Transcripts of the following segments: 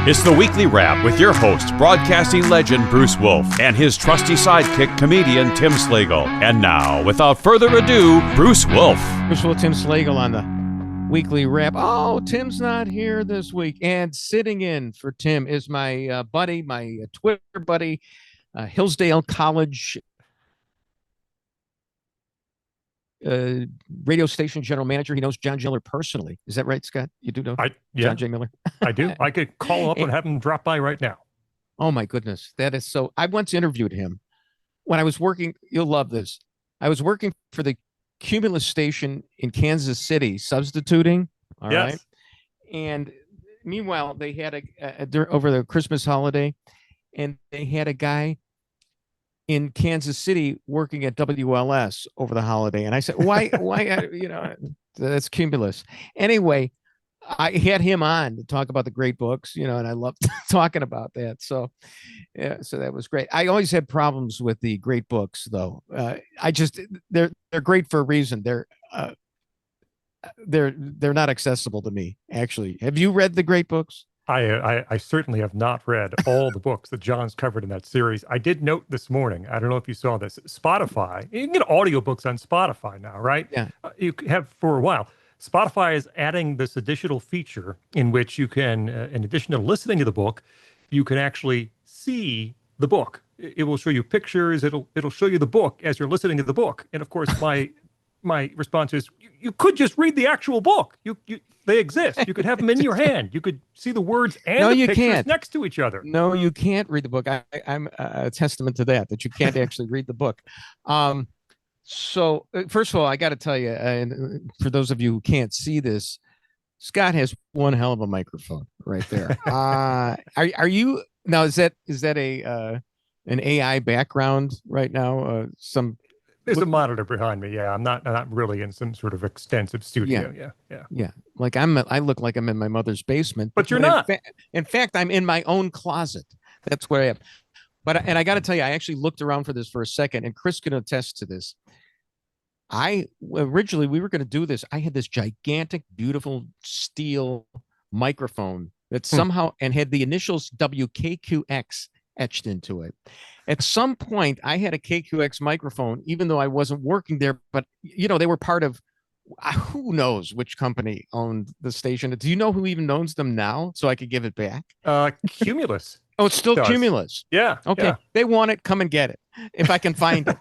It's the Weekly Wrap with your host, broadcasting legend Bruce Wolf, and his trusty sidekick, comedian Tim Slagle. And now, without further ado, Bruce Wolf. Bruce Wolf, Tim Slagle on the Weekly Wrap. Oh, Tim's not here this week. And sitting in for Tim is my buddy, my Twitter buddy, Hillsdale College radio station general manager. He knows John J. Miller personally. Is that right, Scott? You do know John J. Miller? I do. I could call him up and have him drop by right now. Oh, my goodness. That is so. I once interviewed him when I was working. You'll love this. I was working for the Cumulus station in Kansas City, substituting. All right. And meanwhile, they had over the Christmas holiday, and they had a guy in Kansas City working at WLS over the holiday. And I said, why, that's Cumulus. Anyway, I had him on to talk about the great books, and I loved talking about that. So, yeah, so that was great. I always had problems with the great books, though. They're great for a reason. They're not accessible to me, actually. Have you read the great books? I certainly have not read all the books that John's covered in that series. I did note this morning, I don't know if you saw this, Spotify, you can get audiobooks on Spotify now, right? Yeah. You have for a while. Spotify is adding this additional feature in which you can, in addition to listening to the book, you can actually see the book. It will show you pictures. It'll show you the book as you're listening to the book. And of course, my response is, you could just read the actual book. They exist. You could have them in your hand. You could see the words and the pictures next to each other. No, you can't read the book. I'm a testament to that you can't actually read the book. So first of all, I got to tell you, and for those of you who can't see this, Scott has one hell of a microphone right there. Are you now? Is that an AI background right now? There's a monitor behind me. Yeah, I'm not really in some sort of extensive studio. Yeah. Like I look like I'm in my mother's basement. But you're not. In fact, I'm in my own closet. That's where I am. And I got to tell you, I actually looked around for this for a second, and Chris can attest to this. Originally we were going to do this. I had this gigantic, beautiful steel microphone that somehow and had the initials WKQX etched into it. At some point, I had a KQX microphone, even though I wasn't working there. But they were part of who knows which company owned the station. Do you know who even owns them now? So I could give it back. Cumulus. Oh, it's still Cumulus. Yeah. Okay. Yeah. They want it. Come and get it if I can find it.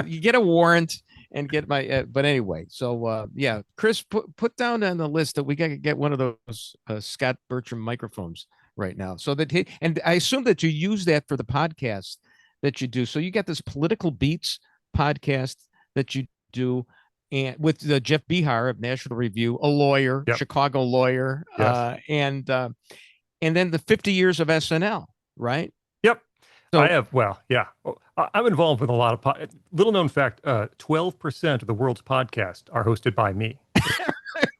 You get a warrant and get my. But anyway, so yeah, Chris, put down on the list that we got to get one of those Scot Bertram microphones right now. So that and I assume that you use that for the podcast that you do. So you got this Political Beats podcast that you do, and with Jeff Behar of National Review, a lawyer, Chicago lawyer, and then the 50 years of SNL, right? Yep. So, I have. Well, yeah. I'm involved with a lot of little known fact. 12% of the world's podcasts are hosted by me. I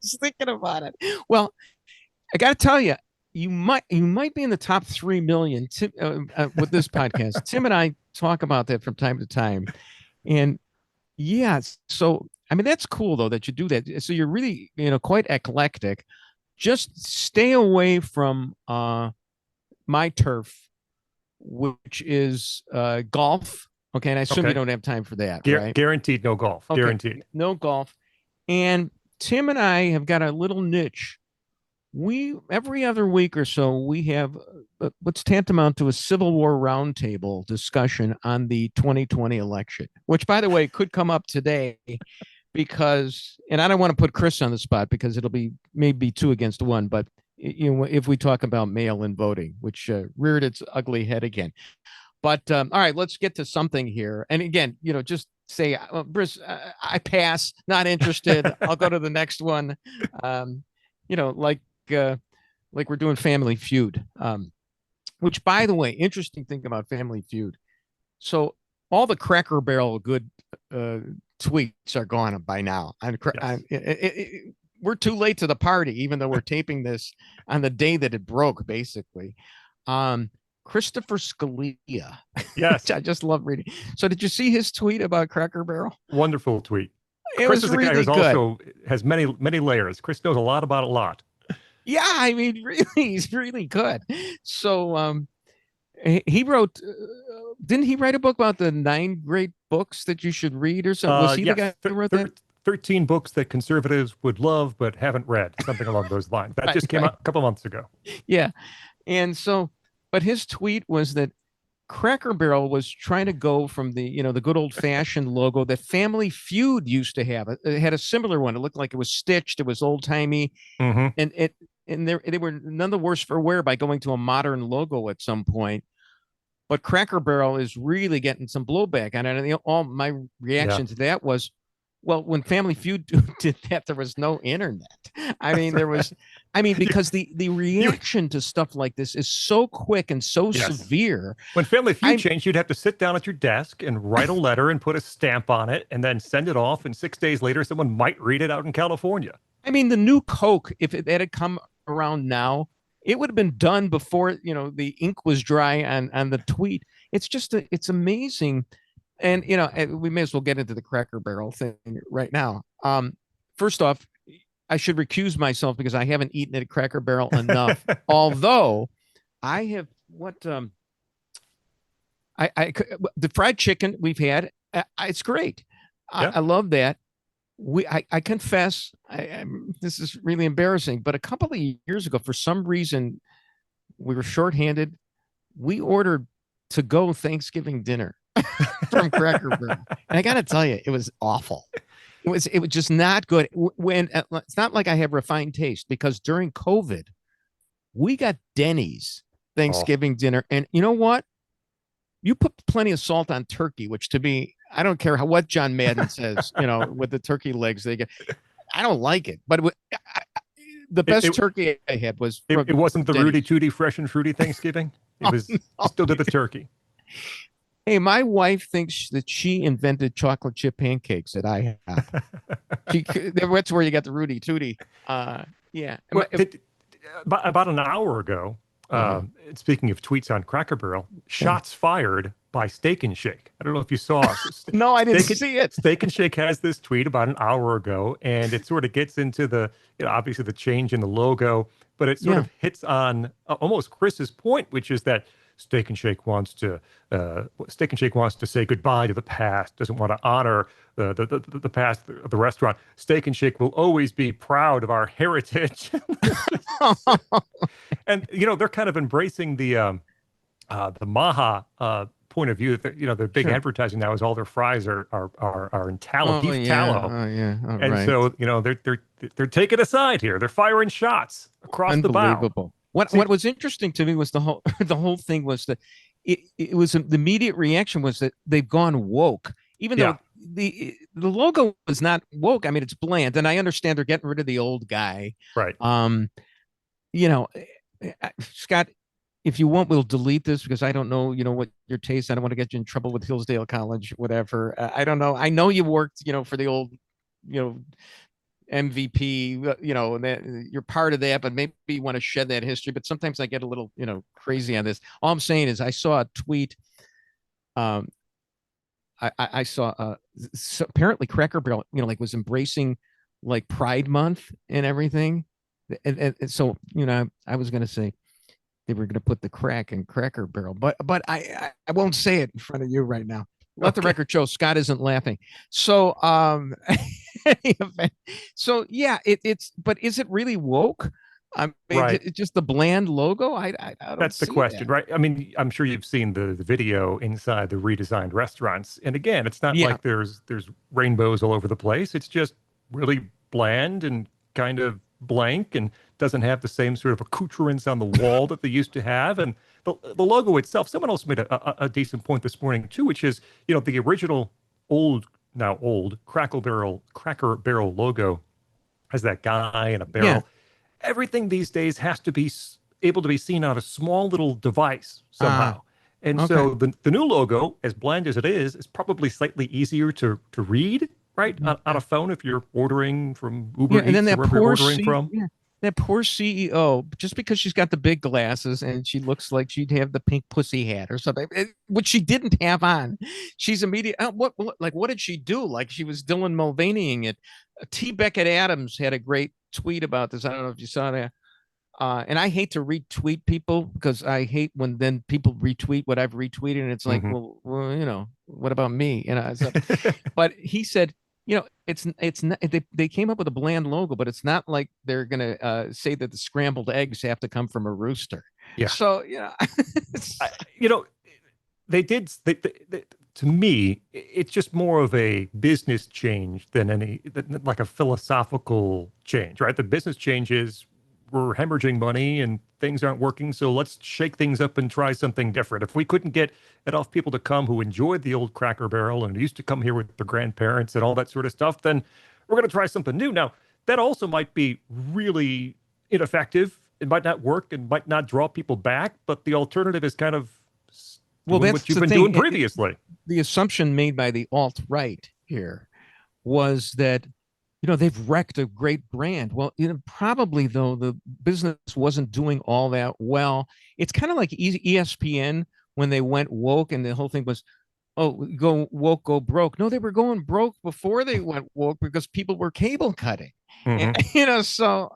was thinking about it. Well, I got to tell you. You might be in the top 3 million with this podcast. Tim and I talk about that from time to time, and yeah. So I mean, that's cool though that you do that. So you're really quite eclectic. Just stay away from my turf, which is golf. Okay, and I assume you don't have time for that, right? Guaranteed no golf. Okay. Guaranteed no golf. And Tim and I have got a little niche. Every other week or so, we have what's tantamount to a Civil War roundtable discussion on the 2020 election, which, by the way, could come up today because, and I don't want to put Chris on the spot because it'll be maybe 2 against 1, but if we talk about mail-in voting, which reared its ugly head again. But all right, let's get to something here. And again, just say, Bruce, I pass, not interested. I'll go to the next one. Like we're doing Family Feud, which, by the way, interesting thing about Family Feud. So all the Cracker Barrel good tweets are gone by now. We're too late to the party, even though we're taping this on the day that it broke, basically. Christopher Scalia. Yes. I just love reading. So did you see his tweet about Cracker Barrel? Wonderful tweet. It Chris was is a really guy who's good. also has many layers. Chris knows a lot about a lot. Yeah, I mean, really, he's really good. So he wrote, didn't he write a book about the 9 great books that you should read or something? Was he the Yes, guy who wrote that? 13 books that conservatives would love but haven't read, something along those lines. That Right, just came right. out a couple months ago. Yeah. And so, but his tweet was that Cracker Barrel was trying to go from the good old fashioned logo that Family Feud used to have. It had a similar one. It looked like it was stitched. It was old timey, Hmm. and they were none the worse for wear by going to a modern logo at some point. But Cracker Barrel is really getting some blowback on it. And all my Yeah, reaction to that was, well, when Family Feud did that, there was no internet. I mean, there was, I mean, because the reaction to stuff like this is so quick and so yes. severe. When Family Feud I'm, changed, you'd have to sit down at your desk and write a letter and put a stamp on it and then send it off. And 6 days later, someone might read it out in California. I mean, the new Coke, if it had come around now, it would have been done before, the ink was dry on the tweet. It's just, it's amazing. And, we may as well get into the Cracker Barrel thing right now. First off, I should recuse myself because I haven't eaten at Cracker Barrel enough. Although I have the fried chicken we've had, it's great. Yeah. I love that. I confess, this is really embarrassing, but a couple of years ago, for some reason, we were shorthanded. We ordered to go Thanksgiving dinner from Cracker Barrel, and I got to tell you, it was awful. It was just not good. When it's not like I have refined taste, because during COVID, we got Denny's Thanksgiving dinner, and you know what? You put plenty of salt on turkey, which to me, I don't care what John Madden says, with the turkey legs they get. I don't like it, but the best turkey I had was. It wasn't the Denny's. Rudy Tooty Fresh and Fruity Thanksgiving. It was still did the turkey. Hey, my wife thinks that she invented chocolate chip pancakes that I have. That's where you got the Rudy Tooty. Yeah. Well, about an hour ago, speaking of tweets on Cracker Barrel, shots fired by Steak and Shake. I don't know if you saw. No, I didn't see it. Steak and Shake has this tweet about an hour ago, and it sort of gets into the, obviously the change in the logo, but it sort of hits on almost Chris's point, which is that Steak and Shake wants to say goodbye to the past, doesn't want to honor the past of the restaurant. Steak and Shake will always be proud of our heritage. And they're kind of embracing the Maha point of view. That, their big advertising now is all their fries are in tallow, beef tallow. Oh yeah, and right. so they're taking a side here. They're firing shots across the bow. Unbelievable. What was interesting to me was the whole thing was that it was the immediate reaction was that they've gone woke, even though the logo is not woke. I mean, it's bland, and I understand they're getting rid of the old guy. Right. Scott, if you want, we'll delete this because I don't know, what your taste. I don't want to get you in trouble with Hillsdale College, whatever. I don't know. I know you worked, for the old, MVP, that you're part of that, but maybe you want to shed that history. But sometimes I get a little, crazy on this. All I'm saying is I saw a tweet. I saw so apparently Cracker Barrel, was embracing like Pride Month and everything. And so, I was going to say they were going to put the crack in Cracker Barrel, but I won't say it in front of you right now. Let the record show Scott isn't laughing. So, so yeah, but is it really woke? I mean, right. It's just the bland logo. I don't That's the question, right? I mean, I'm sure you've seen the video inside the redesigned restaurants. And again, it's not like there's rainbows all over the place. It's just really bland and kind of blank and doesn't have the same sort of accoutrements on the wall that they used to have. And the logo itself, someone else made a decent point this morning too, which is, the original now old Cracker Barrel logo has that guy and a barrel. Yeah. Everything these days has to be able to be seen on a small little device somehow. And so the new logo, as bland as it is probably slightly easier to read, right? On a phone if you're ordering from Uber Eats, and then that or wherever you're ordering from. Yeah. That poor CEO, just because she's got the big glasses and she looks like she'd have the pink pussy hat or something, which she didn't have on. She's immediate. What did she do? Like she was Dylan Mulvaneying it. T. Beckett Adams had a great tweet about this. I don't know if you saw that. And I hate to retweet people because I hate when then people retweet what I've retweeted, and it's like, well, what about me? So, but he said, it's not, they came up with a bland logo, but it's not like they're gonna say that the scrambled eggs have to come from a rooster. Yeah. So they did. To me, it's just more of a business change than like a philosophical change, right? The business change is we're hemorrhaging money and things aren't working, so let's shake things up and try something different. If we couldn't get enough people to come who enjoyed the old Cracker Barrel and used to come here with their grandparents and all that sort of stuff, then we're going to try something new. Now, that also might be really ineffective. It might not work and might not draw people back, but the alternative is kind of doing what you've been doing previously. The assumption made by the alt-right here was that they've wrecked a great brand. Well, probably though the business wasn't doing all that well. It's kind of like ESPN when they went woke, and the whole thing was, oh, go woke, go broke. No, they were going broke before they went woke because people were cable cutting. And, so.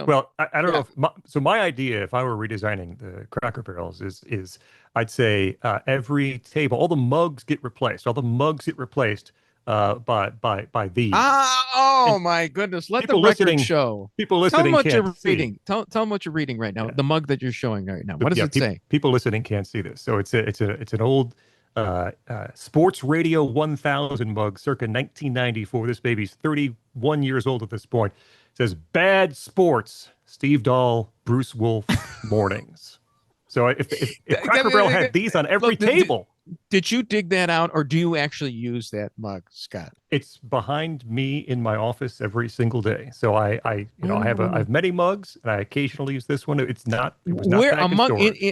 Well, I don't know if my idea, if I were redesigning the Cracker Barrels, is I'd say every table, all the mugs get replaced. All the mugs get replaced by these. My goodness! Let the record show. People listening tell them what can't you're see. reading. Tell them what you're reading right now. The mug that you're showing right now. What does it say? People listening can't see this. So it's an old Sports Radio 1000 mug, circa 1994. This baby's 31 years old at this point. It says "Bad Sports." Steve Dahl, Bruce Wolf, mornings. So if Cracker Barrel had these on every table. Did you dig that out, or do you actually use that mug, Scott? It's behind me in my office every single day. So I have many mugs, and I occasionally use this one. It was not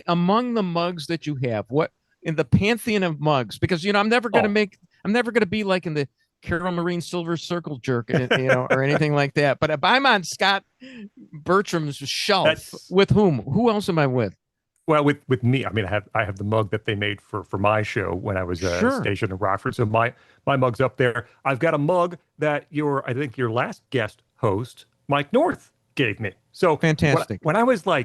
among the mugs that you have, what in the pantheon of mugs? Because I'm never going to be like in the Carol Marine Silver Circle jerk, or anything like that. But if I'm on Scot Bertram's shelf, with whom? Who else am I with? Well, with me, I mean, I have the mug that they made for my show when I was stationed in Rockford. So my mug's up there. I've got a mug that I think your last guest host, Mike North, gave me. So fantastic. When I was I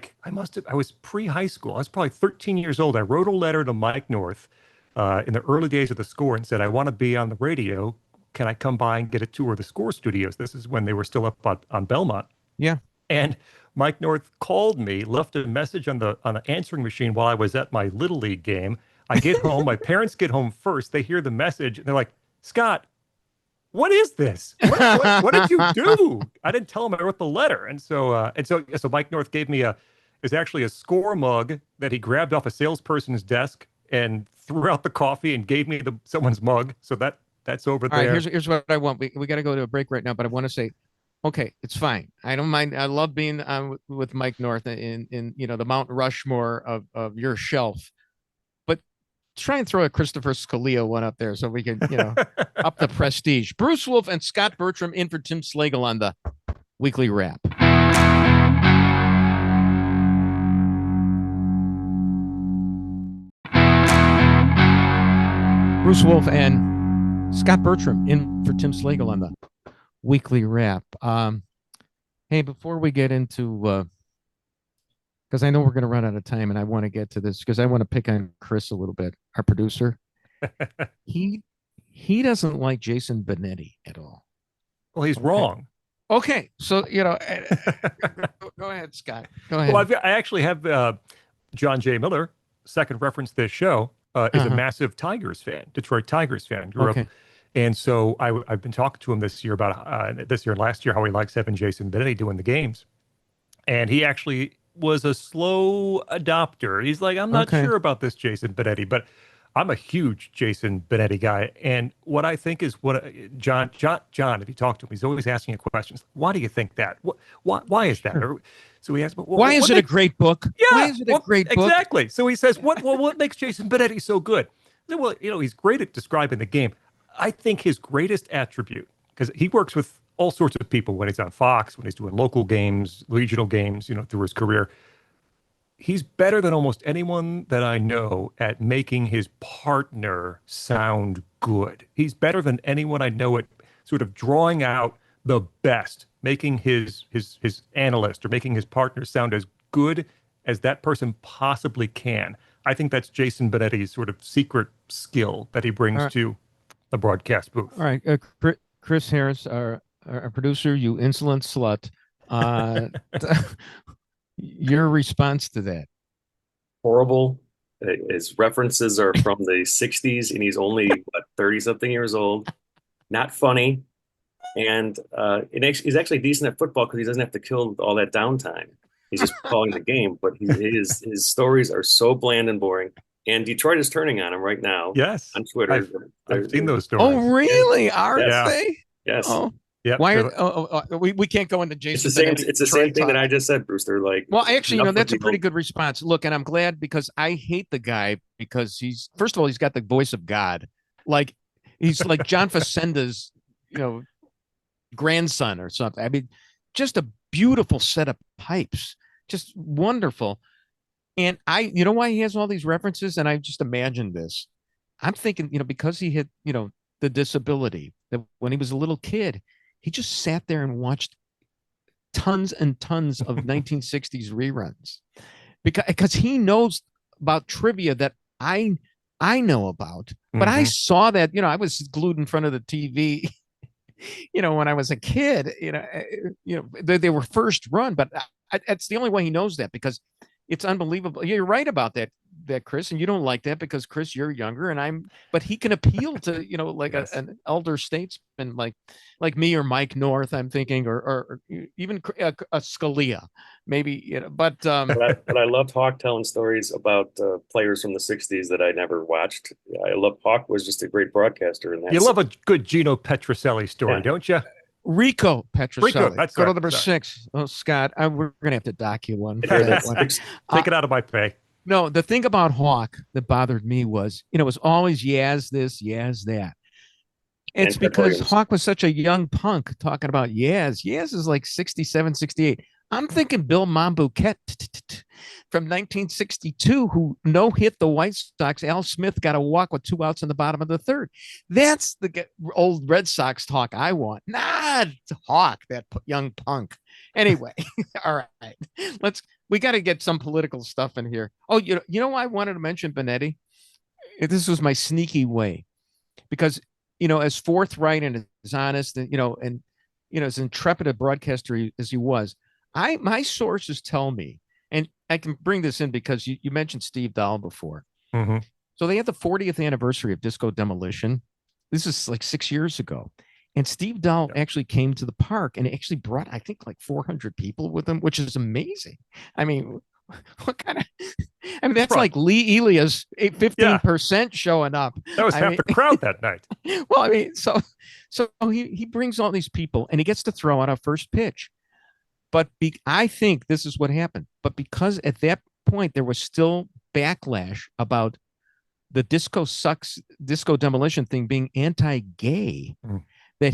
was pre-high school. I was probably 13 years old. I wrote a letter to Mike North in the early days of the Score and said, I want to be on the radio. Can I come by and get a tour of the Score studios? This is when they were still up on Belmont. Yeah. And Mike North called me, left a message on the answering machine while I was at my Little League game. I get home, my parents get home first. They hear the message, and they're like, Scott, what is this? What did you do? I didn't tell him I wrote the letter. And so Mike North gave me it's actually a Score mug that he grabbed off a salesperson's desk and threw out the coffee and gave me someone's mug. So that's over there. All right, here's what I want. We got to go to a break right now, but I want to say, okay, it's fine. I don't mind. I love being on with Mike North in the Mount Rushmore of your shelf. But try and throw a Christopher Scalia one up there so we can, up the prestige. Bruce Wolf and Scot Bertram in for Tim Slagle on the Weekly Wrap. Bruce Wolf and Scot Bertram in for Tim Slagle on the Weekly Wrap. Hey, before we get into because I know we're going to run out of time, and I want to get to this because I want to pick on Chris a little bit, our producer. he doesn't like Jason Benetti at all. Well, he's wrong. Okay, so go ahead, Scott. Go ahead. Well, I actually have John J. Miller, second reference this show, is a massive Tigers fan, Detroit Tigers fan. Grew up. And so I've been talking to him this year about last year, how he likes having Jason Benetti doing the games. And he actually was a slow adopter. He's like, I'm not sure about this Jason Benetti, but I'm a huge Jason Benetti guy. And what I think is John, if you talk to him, he's always asking you questions. Why do you think that? Why is that? Sure. So he asks, why is it a great book? Yeah, why is it a great book? Exactly. So he says, what makes Jason Benetti so good? Well, he's great at describing the game. I think his greatest attribute, because he works with all sorts of people when he's on Fox, when he's doing local games, regional games, through his career. He's better than almost anyone that I know at making his partner sound good. He's better than anyone I know at sort of drawing out the best making his analyst or making his partner sound as good as that person possibly can. I think that's Jason Benetti's sort of secret skill that he brings to the broadcast booth. All right, Chris Harris, our producer, you insolent slut. Your response to that? Horrible. His references are from the 60s, and he's only 30-something years old. Not funny. And he's actually decent at football because he doesn't have to kill all that downtime. He's just calling the game. But his stories are so bland and boring. And Detroit is turning on him right now. Yes. On Twitter. I've seen those stories. Oh, really? Are yes. they? Yes. Oh. Yeah. Why? We can't go into Jason. It's the same thing that I just said, Bruce. They're like, well, actually, that's a pretty good response. Look, and I'm glad because I hate the guy because first of all, he's got the voice of God. Like he's like John Facenda's, grandson or something. I mean, just a beautiful set of pipes, just wonderful. And you know why he has all these references? And I just imagined this. I'm thinking, because he had, the disability that when he was a little kid, he just sat there and watched tons and tons of 1960s reruns because he knows about trivia that I know about. But I saw that, I was glued in front of the TV, when I was a kid, they were first run, but that's the only way he knows that because it's unbelievable. You're right about that, Chris, and you don't like that because Chris, you're younger, but he can appeal to, like yes. an elder statesman like me or Mike North, I'm thinking, or even a Scalia, maybe, but I loved Hawk telling stories about players from the 60s that I never watched. I love Hawk was just a great broadcaster in that. You love a good Gino Petrocelli story, don't you? Rico Petrocelli. That's Go right. to number 6. Oh, Scott, we're going to have to dock you one. Take it out of my pay. No, the thing about Hawk that bothered me was, it was always Yaz this, Yaz that. It's because Hawk was such a young punk talking about Yaz. Yaz is like 67, 68. I'm thinking Bill Monbouquet from 1962, who no-hit the White Sox. Al Smith got a walk with 2 outs in the bottom of the third. That's the old Red Sox talk I want. Not Hawk, that young punk. Anyway, all right. We got to get some political stuff in here. Oh, you know why I wanted to mention Benetti? This was my sneaky way. Because, as forthright and as honest and as intrepid a broadcaster as he was, my sources tell me, and I can bring this in because you mentioned Steve Dahl before. Mm-hmm. So they had the 40th anniversary of Disco Demolition. This is like 6 years ago. And Steve Dahl actually came to the park and actually brought, I think, like 400 people with him, which is amazing. I mean, what kind of, that's like Lee Elias, 15% showing up. That was half the crowd that night. Well, I mean, so he brings all these people and he gets to throw out a first pitch. But I think this is what happened. But because at that point there was still backlash about the disco demolition thing being anti-gay, that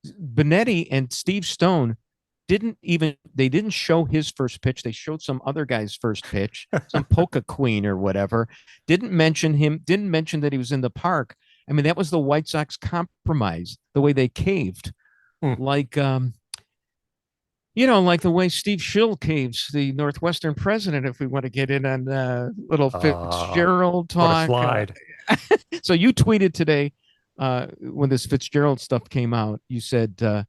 Benetti and Steve Stone didn't show his first pitch. They showed some other guy's first pitch, some polka queen or whatever. Didn't mention him. Didn't mention that he was in the park. I mean, that was the White Sox compromise, the way they caved, like the way Steve Schill caves the Northwestern president, if we want to get in on little Fitzgerald talk. What a slide. So you tweeted today when this Fitzgerald stuff came out, you said,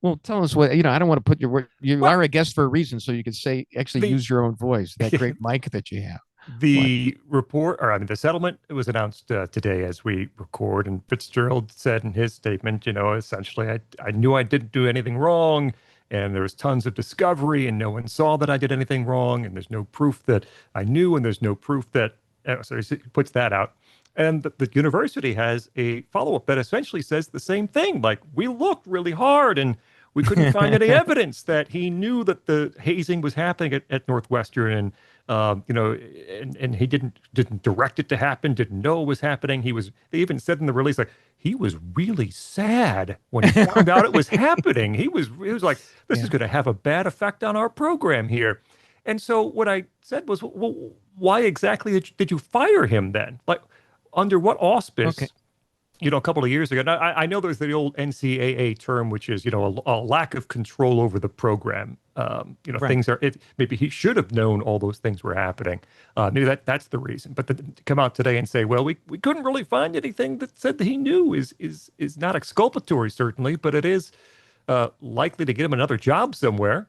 well, tell us what, I don't want to put your word. You are a guest for a reason, so you can use your own voice, that great mic that you have. The settlement was announced today as we record, and Fitzgerald said in his statement, essentially, I knew I didn't do anything wrong, and there was tons of discovery, and no one saw that I did anything wrong, and there's no proof that I knew, and there's no proof that, so he puts that out. And the university has a follow-up that essentially says the same thing. Like, we looked really hard, and we couldn't find any evidence that he knew that the hazing was happening at Northwestern, and and he didn't direct it to happen, didn't know it was happening. They even said in the release, like, he was really sad when he found out it was happening. He was like, this is going to have a bad effect on our program here. And so what I said was, well, why exactly did you fire him then? Like, under what auspice a couple of years ago. Now, I know there's the old NCAA term, which is, a lack of control over the program. Right. Things are, maybe he should have known all those things were happening. Maybe that's the reason. But to come out today and say, well, we couldn't really find anything that said that he knew is not exculpatory, certainly, but it is likely to get him another job somewhere.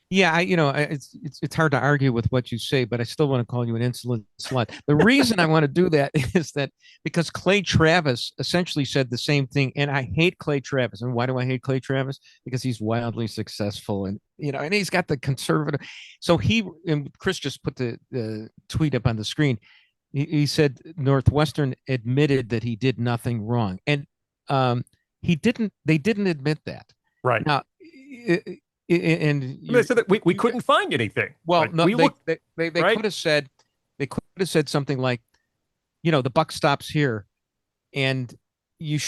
Yeah, it's hard to argue with what you say, but I still want to call you an insolent slut. The reason I want to do that is that because Clay Travis essentially said the same thing, and I hate Clay Travis. And why do I hate Clay Travis? Because he's wildly successful, and and he's got the conservative. So and Chris just put the tweet up on the screen. He said Northwestern admitted that he did nothing wrong, and he didn't. They didn't admit that. Right Now. And they said that we couldn't find anything. Well, no, we they right? could have said something like, the buck stops here, and you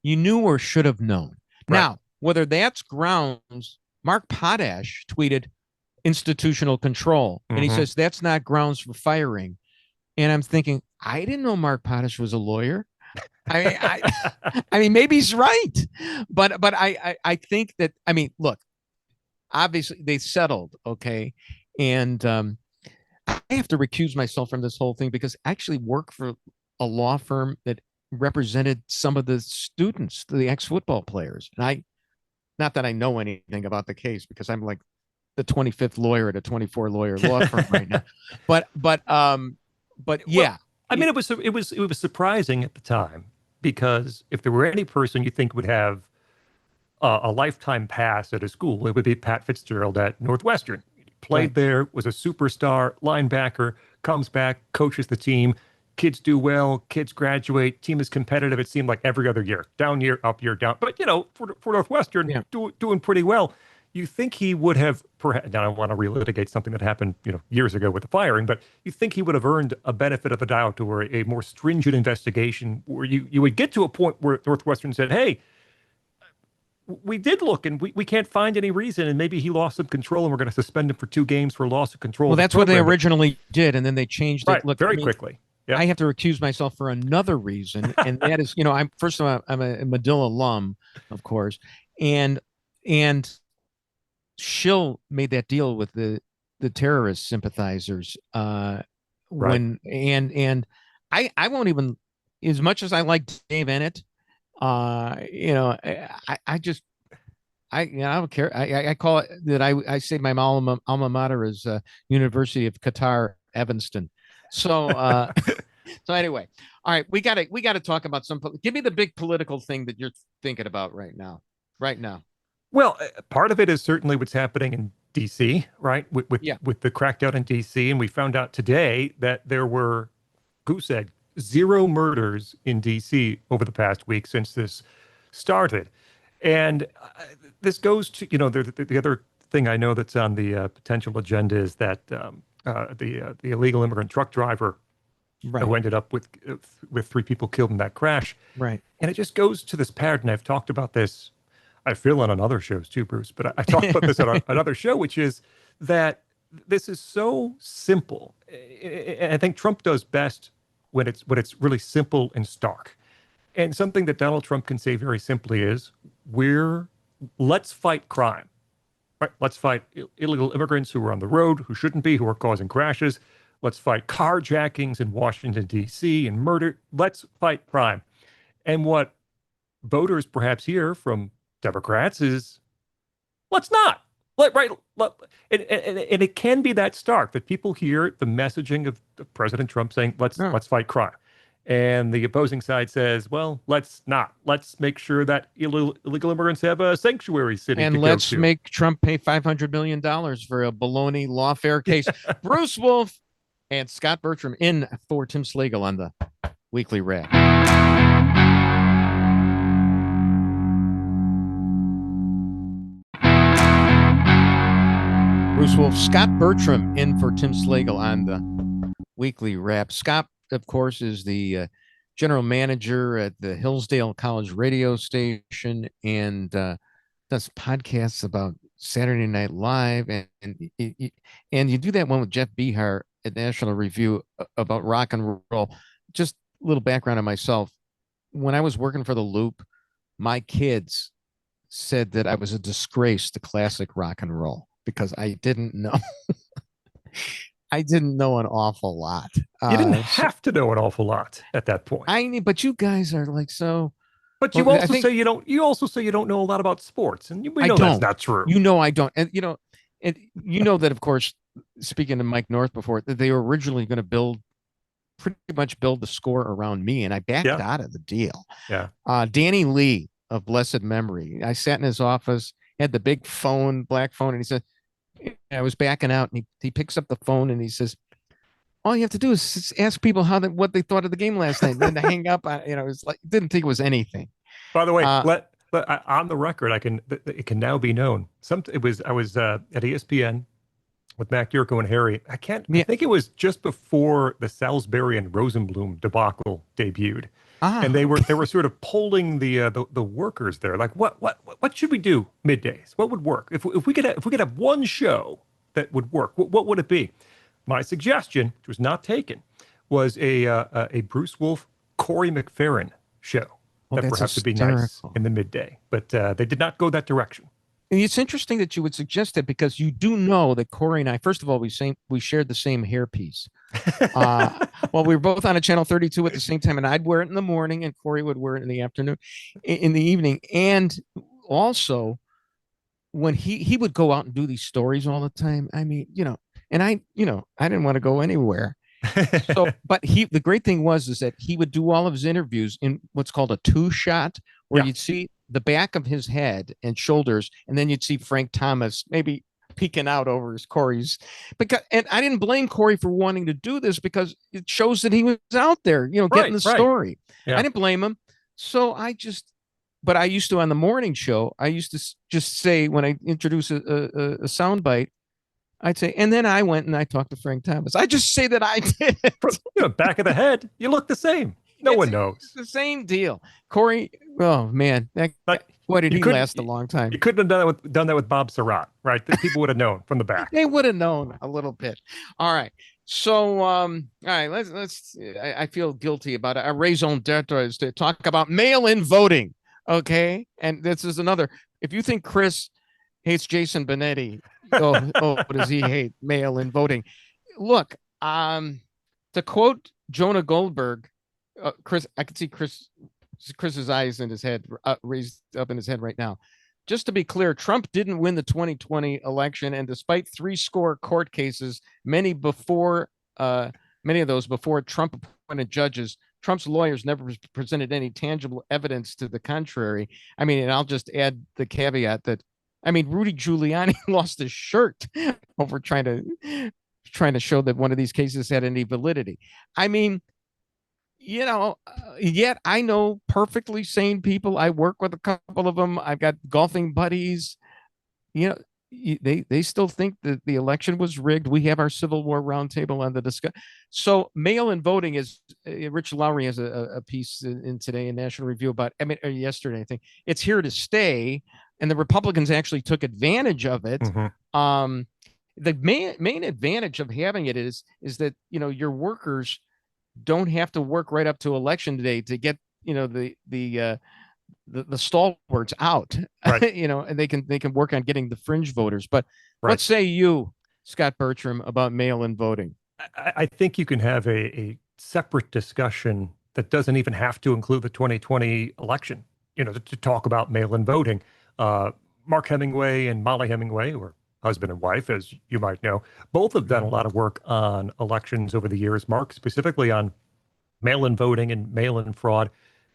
knew or should have known. Right. Now, whether that's grounds, Mark Potash tweeted institutional control, and he says that's not grounds for firing. And I'm thinking, I didn't know Mark Potash was a lawyer. I mean, maybe he's right, but I think that, look, obviously they settled, okay, and I have to recuse myself from this whole thing because I actually work for a law firm that represented some of the students, the ex-football players, and not that I know anything about the case because I'm like the 25th lawyer at a 24 lawyer law firm right now, but yeah. Well, it was surprising at the time because if there were any person you think would have a lifetime pass at a school, it would be Pat Fitzgerald at Northwestern. He played there, was a superstar linebacker, comes back, coaches the team. Kids do well, kids graduate, team is competitive. It seemed like every other year, down year, up year, down. But for Northwestern, doing pretty well. You think he would have, perhaps, now I don't want to relitigate something that happened, years ago with the firing, but you think he would have earned a benefit of the doubt or a more stringent investigation where you would get to a point where Northwestern said, hey, we did look and we can't find any reason, and maybe he lost some control and we're going to suspend him for 2 games for loss of control. Well, that's what they originally did, and then they changed it. Right, Look, very quickly. Yep. I have to recuse myself for another reason, and that is, I'm first of all, I'm a Medill alum, of course, and Schill made that deal with the terrorist sympathizers when I won't even, as much as I like Dave Ennett, I don't care. I call it that I say my alma mater is University of Qatar Evanston. So so anyway, all right, we got to talk about give me the big political thing that you're thinking about right now. Well, part of it is certainly what's happening in D.C., right? With the crackdown in D.C., and we found out today that there were, goose egg, 0 murders in D.C. over the past week since this started. And this goes to, the other thing I know that's on the potential agenda is that the illegal immigrant truck driver who ended up with 3 people killed in that crash. Right. And it just goes to this pattern. I've talked about this, I feel, on other shows too, Bruce, but I talked about this on another show, which is that this is so simple. And I think Trump does best when it's really simple and stark. And something that Donald Trump can say very simply is, let's fight crime. Right? Let's fight illegal immigrants who are on the road, who shouldn't be, who are causing crashes. Let's fight carjackings in Washington, D.C. and murder. Let's fight crime. And what voters perhaps hear from Democrats is, let's not. And it can be that stark that people hear the messaging of President Trump saying, let's fight crime. And the opposing side says, well, let's not. Let's make sure that illegal immigrants have a sanctuary city. And let's make Trump pay $500 million for a baloney lawfare case. Bruce Wolf and Scot Bertram in for Tim Slagle on the Weekly Wrap. Bruce Wolf, Scot Bertram in for Tim Slagle on the Weekly Wrap. Scott, of course, is the general manager at the Hillsdale College radio station and does podcasts about Saturday Night Live. And you do that one with Jeff Behar at National Review about rock and roll. Just little background on myself. When I was working for the Loop, my kids said that I was a disgrace to classic rock and roll because I didn't know. I didn't know an awful lot. You didn't have to know an awful lot at that point. But you guys are like so. But you also say you don't. You also say you don't know a lot about sports, and we know that's not true. I don't, and that of course. Speaking to Mike North before, that they were originally going to pretty much build the score around me, and I backed out of the deal. Yeah. Danny Lee of blessed memory. I sat in his office, had the big phone, black phone, and he said, I was backing out, and he picks up the phone and he says, all you have to do is ask people what they thought of the game last night, and then to hang up. It's like, didn't think it was anything. By the way, on the record, it can now be known. I was at ESPN with Mac Yurko and Harry. I think it was just before the Salisbury and Rosenblum debacle debuted. And they were sort of polling the workers there, like what should we do middays? What would work if we could have one show that would work? What would it be? My suggestion, which was not taken, was a Bruce Wolf, Corey McFerrin show that perhaps would be nice in the midday, but they did not go that direction. And it's interesting that you would suggest it because you do know that Corey and I, first of all, we shared the same hairpiece. Well, we were both on a channel 32 at the same time, and I'd wear it in the morning, and Corey would wear it in the afternoon, in the evening, and also when he would go out and do these stories all the time. I mean, and I didn't want to go anywhere. So, but the great thing is that he would do all of his interviews in what's called a 2-shot, where you'd see the back of his head and shoulders, and then you'd see Frank Thomas maybe peeking out over Corey's. And I didn't blame Corey for wanting to do this because it shows that he was out there, getting the story. Yeah. I didn't blame him. So but I used to, on the morning show, I used to just say, when I introduce a soundbite, I'd say, and then I went and I talked to Frank Thomas. I just say that I did. Back of the head, you look the same. No one knows. It's the same deal. Corey, oh man, boy, did he last a long time. You couldn't have done that with Bob Surratt, right? People would have known from the back. They would have known a little bit. All right. So, all right, let's. I feel guilty about it. Our raison d'etre is to talk about mail-in voting. Okay, and this is another. If you think Chris hates Jason Benetti, does he hate mail-in voting? Look, to quote Jonah Goldberg. Chris, I can see Chris's eyes in his head, raised up in his head right now. Just to be clear, Trump didn't win the 2020 election, and despite 3-score court cases, many of those before Trump appointed judges, Trump's lawyers never presented any tangible evidence to the contrary. I mean, and I'll just add the caveat that, Rudy Giuliani lost his shirt over trying to show that one of these cases had any validity. Yet I know perfectly sane people. I work with a couple of them. I've got golfing buddies. They still think that the election was rigged. We have our Civil War roundtable on the discussion. So mail-in voting is, Rich Lowry has a piece in today in National Review about, yesterday, I think. It's here to stay, and the Republicans actually took advantage of it. Mm-hmm. The main advantage of having it is that, your workers don't have to work right up to election day to get the stalwarts out, right. And they can work on getting the fringe voters. But What say you, Scot Bertram, about mail-in voting? I think you can have a separate discussion that doesn't even have to include the 2020 election, to talk about mail-in voting. Mark Hemingway and Molly Hemingway, who are husband and wife, as you might know, both have done a lot of work on elections over the years. Mark specifically on mail-in voting and mail-in fraud.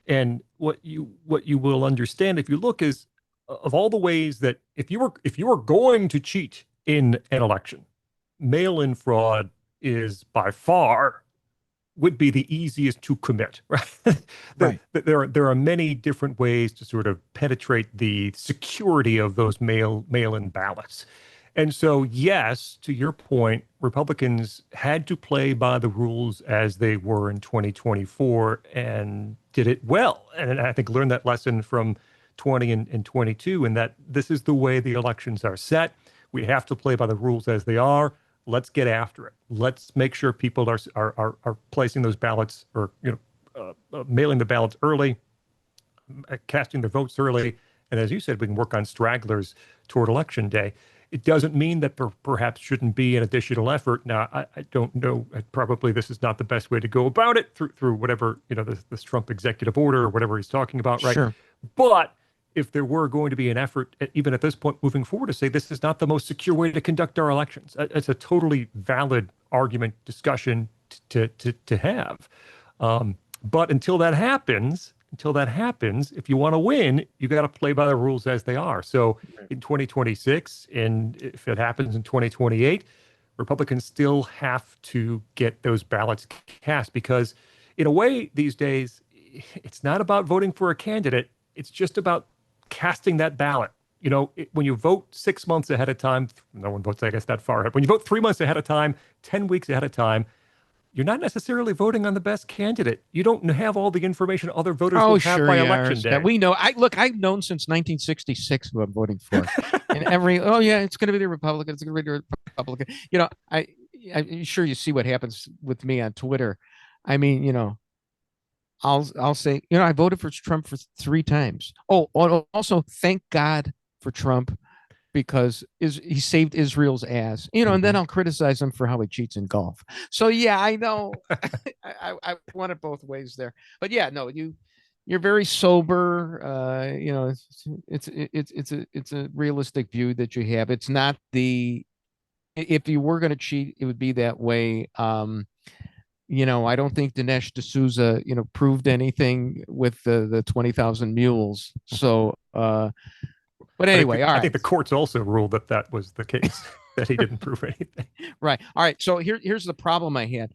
And what you will understand if you look is, of all the ways that if you were going to cheat in an election, mail-in fraud is by far would be the easiest to commit, right? There are many different ways to sort of penetrate the security of those mail-in ballots. And so, yes, to your point, Republicans had to play by the rules as they were in 2024 and did it well. And I think learned that lesson from 20 and 22, and that this is the way the elections are set. We have to play by the rules as they are. Let's get after it. Let's make sure people are placing those ballots or mailing the ballots early, casting their votes early. And as you said, we can work on stragglers toward Election Day. It doesn't mean that perhaps shouldn't be an additional effort. Now, I don't know. Probably this is not the best way to go about it through whatever, this Trump executive order or whatever he's talking about, right? Sure. But if there were going to be an effort, even at this point moving forward, to say this is not the most secure way to conduct our elections, it's a totally valid argument, discussion to have. But until that happens, if you want to win, you got to play by the rules as they are. So in 2026, and if it happens in 2028, Republicans still have to get those ballots cast, because in a way these days, it's not about voting for a candidate. It's just about casting that ballot. When you vote 6 months ahead of time, no one votes, I guess, that far ahead. When you vote 3 months ahead of time, 10 weeks ahead of time, you're not necessarily voting on the best candidate. You don't have all the information other voters will have by election day. We know. I've known since 1966 who I'm voting for. And it's going to be the Republican. It's going to be the Republican. I'm sure you see what happens with me on Twitter. I mean, I'll say, I voted for Trump for 3 times. Oh, also, thank God for Trump, because he saved Israel's ass, and then I'll criticize him for how he cheats in golf. So yeah, I know. I want it both ways there, but yeah, no, you're very sober. It's a realistic view that you have. It's not if you were going to cheat, it would be that way. I don't think Dinesh D'Souza, proved anything with the 20,000 mules. So, but anyway, I think the courts also ruled that was the case, that he didn't prove anything. Right. All right. So here's the problem I had.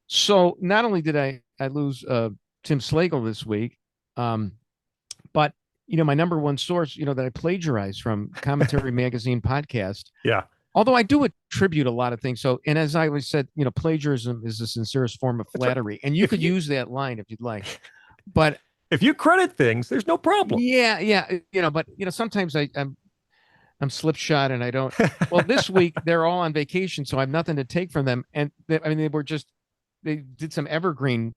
So not only did I lose Tim Slagle this week, but my number one source, that I plagiarized from, Commentary Magazine podcast. Yeah. Although I do attribute a lot of things. So, and as I always said, plagiarism is the sincerest form of flattery, right. And you could use that line if you'd like, but if you credit things, there's no problem. Yeah. But sometimes I'm slipshod and I don't. Well, this week they're all on vacation, so I have nothing to take from them. And they did some evergreen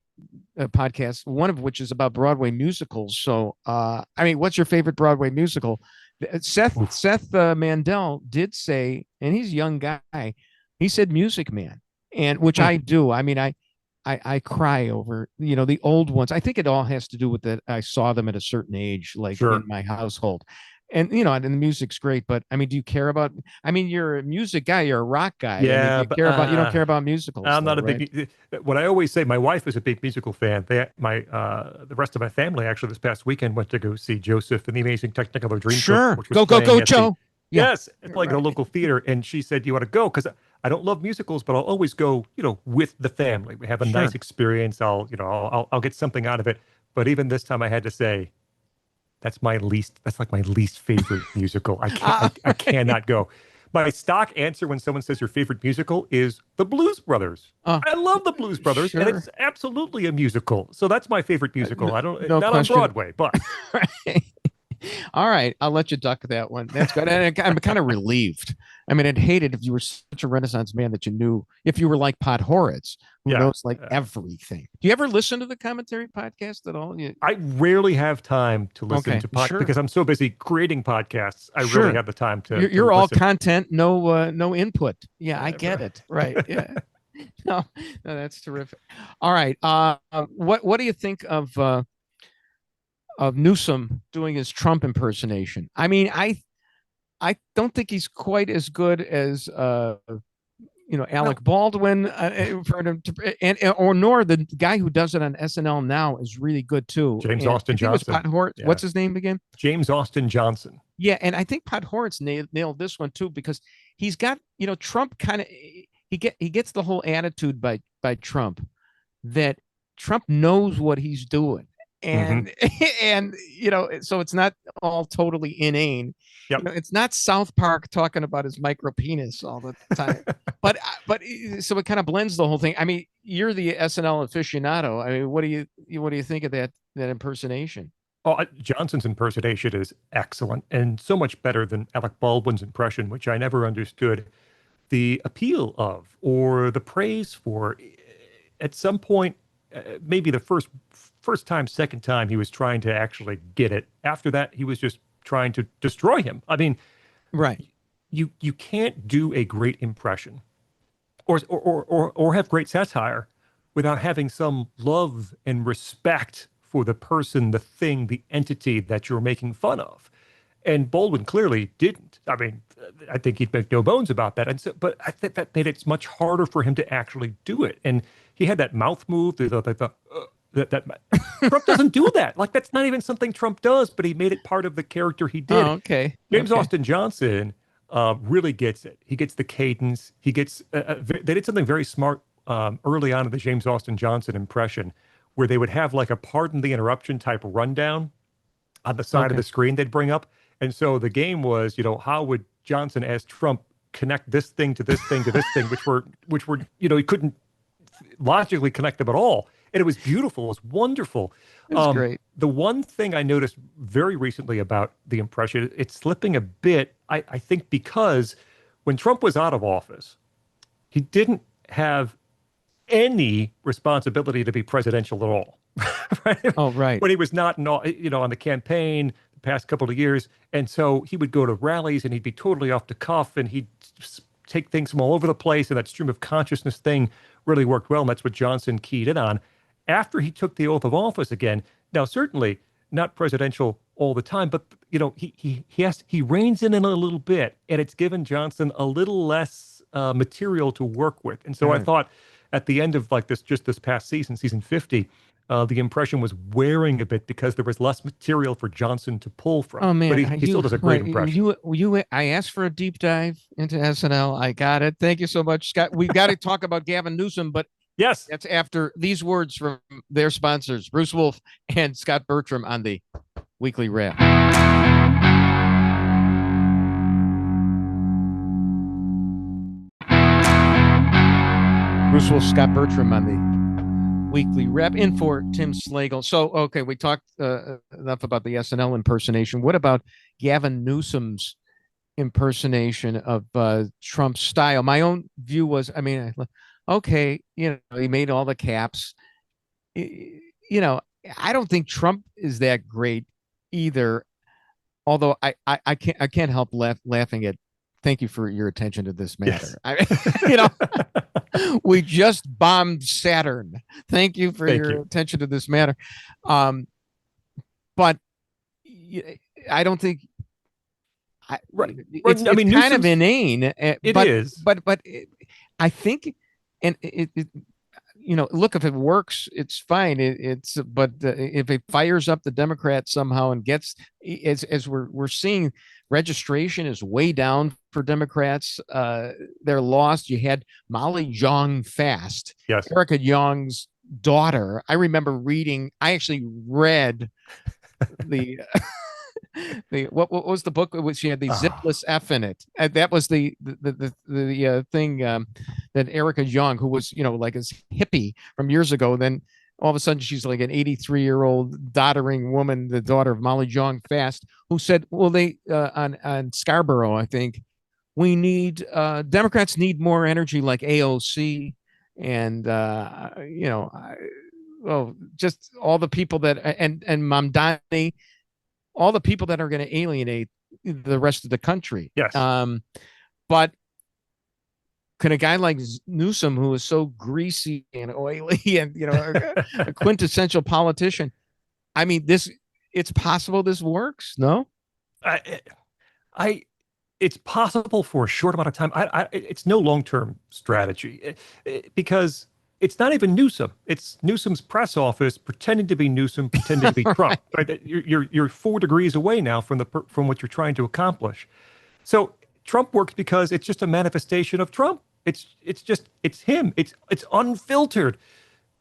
podcasts, one of which is about Broadway musicals. So, what's your favorite Broadway musical? Seth Mandel did say, and he's a young guy, he said Music Man, and which I do. I cry over, the old ones. I think it all has to do with that. I saw them at a certain age, like in my household. And, and the music's great, but do you care about, you're a music guy, you're a rock guy. Yeah. You don't care about musicals. I'm not a big, what I always say, my wife is a big musical fan. The rest of my family actually this past weekend went to go see Joseph and the Amazing Technicolor Dreamcoat. Sure. Which was Go, Joe. Yes. It's like a local theater. And she said, you want to go? Because I don't love musicals, but I'll always go, with the family. We have a nice experience. I'll get something out of it. But even this time I had to say, that's like my least favorite musical. I cannot go. My stock answer when someone says your favorite musical is The Blues Brothers. I love The Blues Brothers, and it's absolutely a musical. So that's my favorite musical. Not on Broadway, but. Right. All right, I'll let you duck that one. That's good. And I'm kind of relieved. I'd hate it if you were such a Renaissance man that you knew, if you were like Pat Horitz, who knows everything. Do you ever listen to the Commentary podcast at all? I rarely have time to listen to podcasts because I'm so busy creating podcasts. I rarely have the time to. You're all listen. content, no input. Yeah, I get it. Right. Yeah. No, that's terrific. All right. What do you think of Newsom doing his Trump impersonation? I don't think he's quite as good as Alec Baldwin, nor the guy who does it on SNL now is really good too. James Austin Johnson. Pat Horitz. What's his name again? James Austin Johnson. Yeah, and I think Pat Horitz nailed this one too, because he's got Trump kind of he gets the whole attitude by Trump that Trump knows what he's doing. And so it's not all totally inane. Yep. It's not South Park talking about his micro penis all the time. but so it kind of blends the whole thing. You're the SNL aficionado. What do you think of that impersonation? Oh, Johnson's impersonation is excellent and so much better than Alec Baldwin's impression, which I never understood the appeal of or the praise for. At some point, maybe the first time, second time he was trying to actually get it. After that, he was just trying to destroy him. I mean, Right. You can't do a great impression or have great satire without having some love and respect for the person, the thing, the entity that you're making fun of. And Baldwin clearly didn't. I mean, I think he'd make no bones about that. And so, but I think that made it much harder for him to actually do it. And he had that mouth move. That Trump doesn't do that. Like, that's not even something Trump does, but he made it part of the character he did. Oh, okay. James Austin Johnson really gets it. He gets the cadence. He gets, they did something very smart early on in the James Austin Johnson impression, where they would have like a pardon the interruption type rundown on the side of the screen they'd bring up. And so the game was, how would Johnson as Trump connect this thing to this thing to this thing, which were, he couldn't logically connect them at all. And it was beautiful. It was wonderful. It was great. The one thing I noticed very recently about the impression, it's slipping a bit, I think, because when Trump was out of office, he didn't have any responsibility to be presidential at all. Right? Oh, right. When he was not, on the campaign the past couple of years. And so he would go to rallies and he'd be totally off the cuff and he'd take things from all over the place. And that stream of consciousness thing really worked well. And that's what Johnson keyed in on. After he took the oath of office again, now certainly not presidential all the time, but he reins in a little bit, and it's given Johnson a little less material to work with. And so I thought at the end of this past season, season 50, the impression was wearing a bit because there was less material for Johnson to pull from. Oh man, but he still does a great impression. I asked for a deep dive into SNL. I got it. Thank you so much, Scott. We've got to talk about Gavin Newsom, but yes, that's after these words from their sponsors, Bruce Wolf and Scot Bertram, on the Weekly Wrap. Bruce Wolf, Scot Bertram on the Weekly Wrap, in for Tim Slagle. So, okay, we talked enough about the SNL impersonation. What about Gavin Newsom's impersonation of Trump's style? My own view was, okay, he made all the caps. I don't think Trump is that great either. Although I can't help laughing at. Thank you for your attention to this matter. Yes. We just bombed Saturn. Thank you for your attention to this matter. But I don't think. It's kind of inane. It is. But I think, and look, if it works, it's fine. But if it fires up the Democrats somehow and gets, as we're seeing, registration is way down for Democrats. They're lost. You had Molly Jong Fast, yes, Erica Young's daughter. I remember reading. I actually read the. What was the book? She had the zipless F in it. That was the thing that Erica Young, who was like a hippie from years ago, then all of a sudden she's like an 83-year-old doddering woman, the daughter of Molly Jong Fast, who said, well, they on Scarborough, I think, we need Democrats need more energy like AOC and just all the people that and Mamdani. All the people that are going to alienate the rest of the country. Yes. But can a guy like Newsom, who is so greasy and oily and, a quintessential politician, it's possible this works, no? It's possible for a short amount of time. It's no long-term strategy because it's not even Newsom. It's Newsom's press office pretending to be Newsom, pretending to be Trump. Right? You're 4 degrees away now from what you're trying to accomplish. So Trump works because it's just a manifestation of Trump. It's him. It's unfiltered.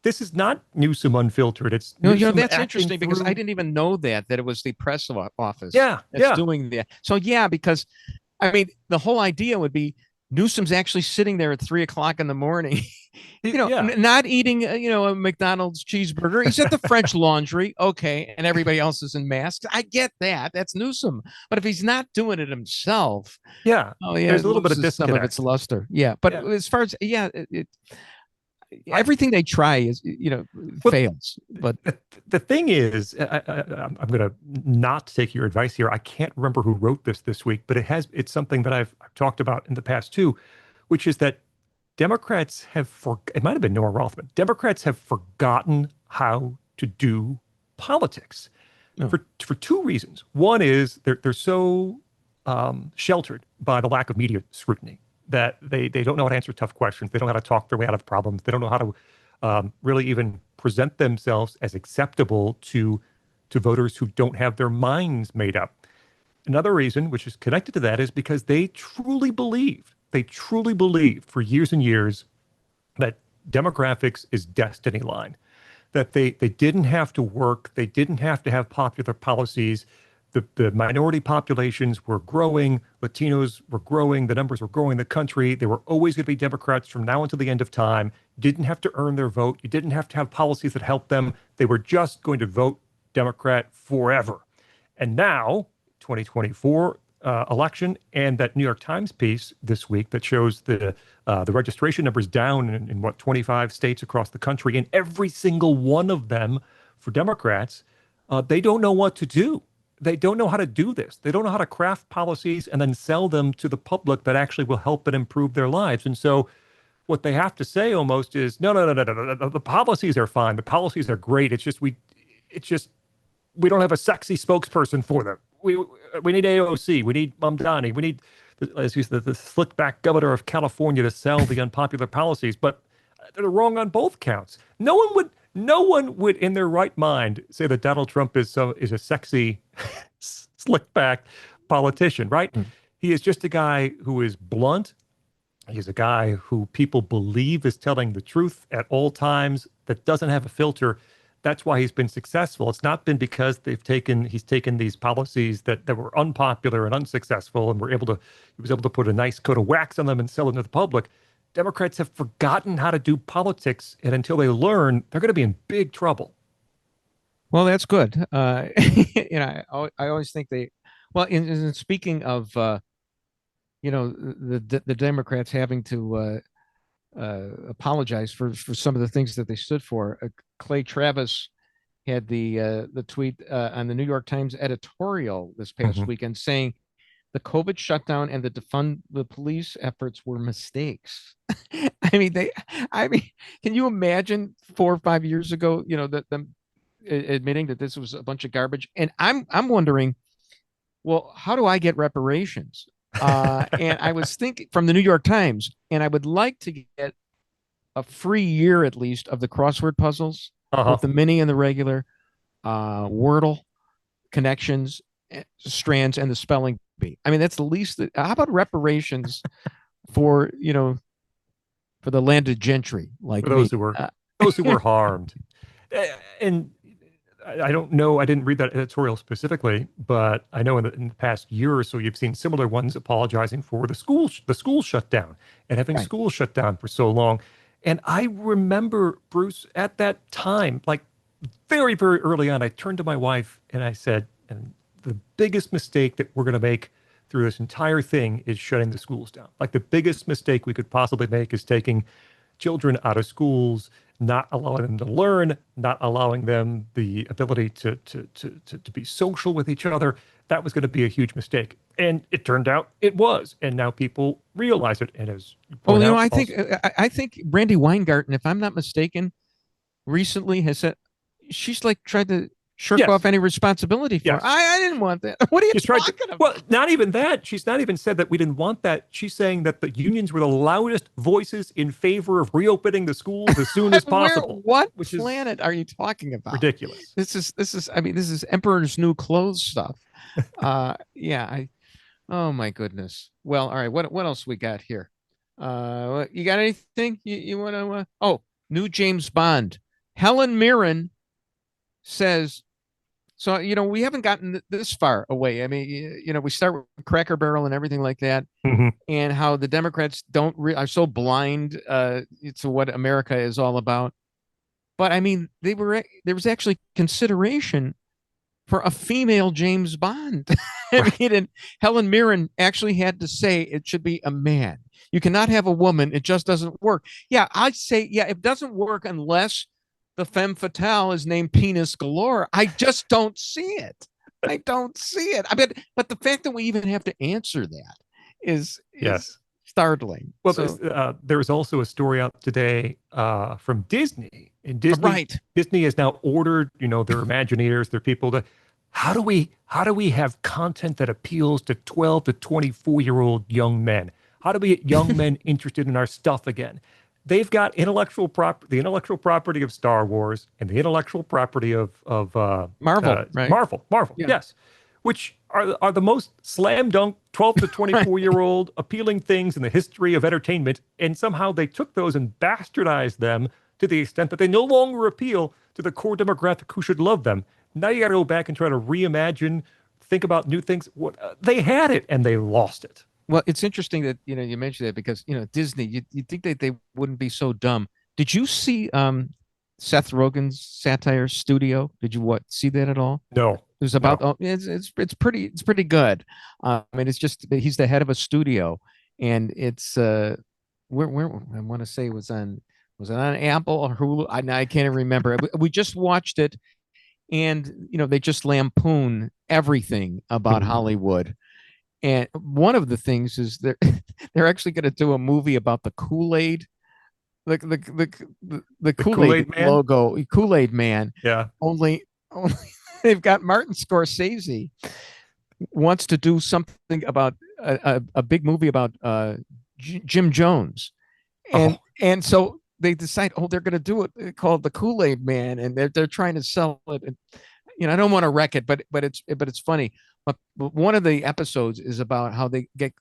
This is not Newsom unfiltered. It's Newsom that's interesting because I didn't even know that it was the press office. That's doing that. So the whole idea would be Newsom's actually sitting there at 3:00 in the morning, not eating, a McDonald's cheeseburger. He's at the French Laundry. Okay. And everybody else is in masks. I get that. That's Newsom. But if he's not doing it himself. There's a little bit of disconnect. Some of its luster. Yeah. But as far as, everything they try is, fails. But the thing is, I'm going to not take your advice here. I can't remember who wrote this week, but it's something that I've talked about in the past too, which is that Democrats it might have been Noah Rothman. Democrats have forgotten how to do politics for two reasons. One is they're so sheltered by the lack of media scrutiny that they don't know how to answer tough questions. They don't know how to talk their way out of problems. They don't know how to really even present themselves as acceptable to voters who don't have their minds made up. Another reason, which is connected to that, is because they truly believed for years and years that demographics is destiny line, that they didn't have to work, they didn't have to have popular policies. The minority populations were growing, Latinos were growing, the numbers were growing in the country. They were always going to be Democrats from now until the end of time. Didn't have to earn their vote. You didn't have to have policies that helped them. They were just going to vote Democrat forever. And now, 2024 election, and that New York Times piece this week that shows the registration numbers down in 25 states across the country, and every single one of them for Democrats, they don't know what to do. They don't know how to do this. They don't know how to craft policies and then sell them to the public that actually will help and improve their lives. And so what they have to say almost is, no. The policies are fine. The policies are great. It's just we don't have a sexy spokesperson for them. We need AOC. We need Mamdani. We need, as you said, the slick back governor of California to sell the unpopular policies. But they're wrong on both counts. No one would in their right mind say that Donald Trump is a sexy, slick back politician, right? Mm. He is just a guy who is blunt. He's a guy who people believe is telling the truth at all times, that doesn't have a filter. That's why he's been successful. It's not been because he's taken these policies that were unpopular and unsuccessful, and he was able to put a nice coat of wax on them and sell them to the public. Democrats have forgotten how to do politics, and until they learn, they're going to be in big trouble. Well, that's good. I always think in speaking of, the Democrats having to apologize for some of the things that they stood for. Clay Travis had the tweet on the New York Times editorial this past weekend saying the COVID shutdown and the defund the police efforts were mistakes. I mean, can you imagine 4 or 5 years ago, them admitting that this was a bunch of garbage? And I'm wondering, well, how do I get reparations? And I was thinking from the New York Times, and I would like to get a free year at least of the crossword puzzles with the mini and the regular, Wordle, connections, strands, and the spelling bee. I mean, that's the least. How about reparations for the landed gentry, like for those who were harmed? And I don't know. I didn't read that editorial specifically, but I know in the past year or so, you've seen similar ones apologizing for the school shut down and having schools shut down for so long. And I remember, Bruce, at that time, like very, very early on, I turned to my wife and I said, and the biggest mistake that we're going to make through this entire thing is shutting the schools down. Like the biggest mistake we could possibly make is taking children out of schools, not allowing them to learn, not allowing them the ability to be social with each other. That was going to be a huge mistake. And it turned out it was. And now people realize it. And as I think Brandy Weingarten, if I'm not mistaken, recently has said she's like tried to shirk off any responsibility for it. I didn't want that. What are you talking about? Well, not even that. She's not even said that we didn't want that. She's saying that the unions were the loudest voices in favor of reopening the schools as soon as possible. What planet are you talking about? Ridiculous. This is Emperor's New Clothes stuff. Oh my goodness. Well, all right. What else we got here? You got anything you want to? New James Bond. Helen Mirren says. So, we haven't gotten this far away. I mean, we start with Cracker Barrel and everything like that, and how the Democrats are so blind to what America is all about. But I mean, there was actually consideration for a female James Bond. I mean, and Helen Mirren actually had to say it should be a man. You cannot have a woman. It just doesn't work. Yeah, I'd say, yeah, it doesn't work unless the femme fatale is named Penis Galore. I just don't see it. I don't see it. I mean, but the fact that we even have to answer that is startling. Well, So, there was also a story out today from Disney. And Disney, Right. Disney has now ordered, their Imagineers, their people to, how do we have content that appeals to 12 to 24-year-old young men? How do we get young men interested in our stuff again? They've got the intellectual property of Star Wars and the intellectual property of Marvel, right? Marvel, Yeah. yes, which are the most slam dunk 12 to 24-year-old appealing things in the history of entertainment, and somehow they took those and bastardized them to the extent that they no longer appeal to the core demographic who should love them. Now you got to go back and try to reimagine, think about new things. They had it and they lost it. Well, it's interesting that you mentioned that because Disney. You think that they wouldn't be so dumb? Did you see Seth Rogen's satire studio? Did you see that at all? No. It was about it's pretty good. I mean, it's just he's the head of a studio, and it's where I want to say it was it on Apple or Hulu? I can't even remember. We just watched it, and they just lampoon everything about Hollywood. And one of the things is they're actually going to do a movie about the Kool-Aid, the Kool-Aid Man? logo, Kool-Aid Man. Yeah. Only they've got Martin Scorsese wants to do something about a big movie about Jim Jones, and so they decide, they're going to do it called the Kool-Aid Man, and they're trying to sell it. And, I don't want to wreck it, but it's funny. But one of the episodes is about how they get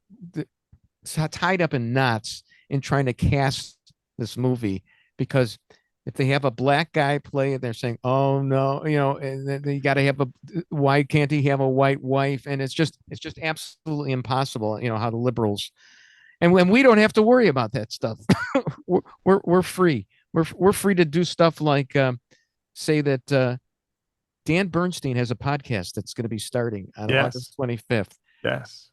tied up in knots in trying to cast this movie, because if they have a black guy play it, they're saying, "Oh no," and then you got to have why can't he have a white wife? And it's just absolutely impossible. How the liberals, and when we don't have to worry about that stuff, we're free. We're free to do stuff like say that. Dan Bernstein has a podcast that's going to be starting on August 25th. Yes.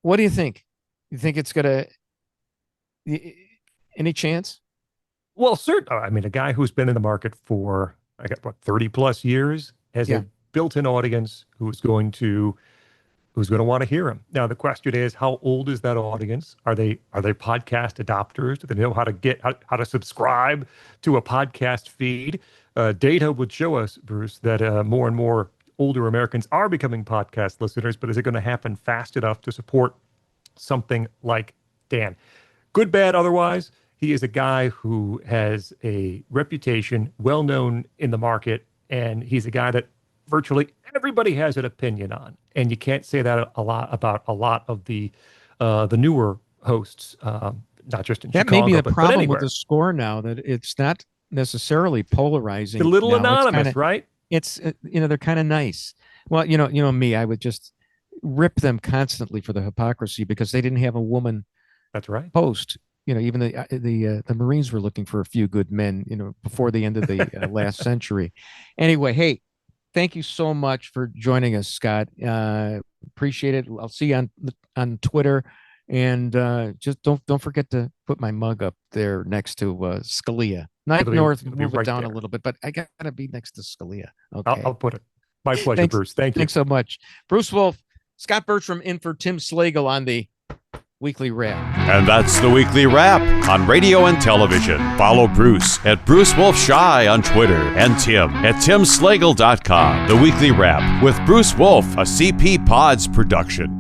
What do you think? You think it's going to, any chance? Well, certainly. I mean, a guy who's been in the market for, 30 plus years has a built-in audience who's going to want to hear him. Now, the question is, how old is that audience? Are they podcast adopters? Do they know how to subscribe to a podcast feed? Data would show us, Bruce, that more and more older Americans are becoming podcast listeners, but is it going to happen fast enough to support something like Dan? Good, bad, otherwise, he is a guy who has a reputation, well known in the market, and he's a guy that virtually everybody has an opinion on. And you can't say that about a lot of the newer hosts, not just in Chicago, that may be the but problem anywhere. with the score now, that it's not necessarily polarizing. It's a little now. anonymous, right? It's they're kind of nice. Well, me, I would just rip them constantly for the hypocrisy because they didn't have a woman. That's right. Host. Even the Marines were looking for a few good men, before the end of the last century. Anyway, hey, thank you so much for joining us, Scott. Appreciate it. I'll see you on Twitter. And just don't forget to put my mug up there next to Scalia. Not north, move it down a little bit, but I got to be next to Scalia. Okay, I'll put it. My pleasure, Bruce. Thank you. Thanks so much. Bruce Wolf, Scot Bertram in for Tim Slagle on the Weekly Wrap. And that's the Weekly Wrap on radio and television. Follow Bruce at Bruce Wolf Shy on Twitter and Tim at timslagle.com. The Weekly Wrap with Bruce Wolf, a CP Pods production.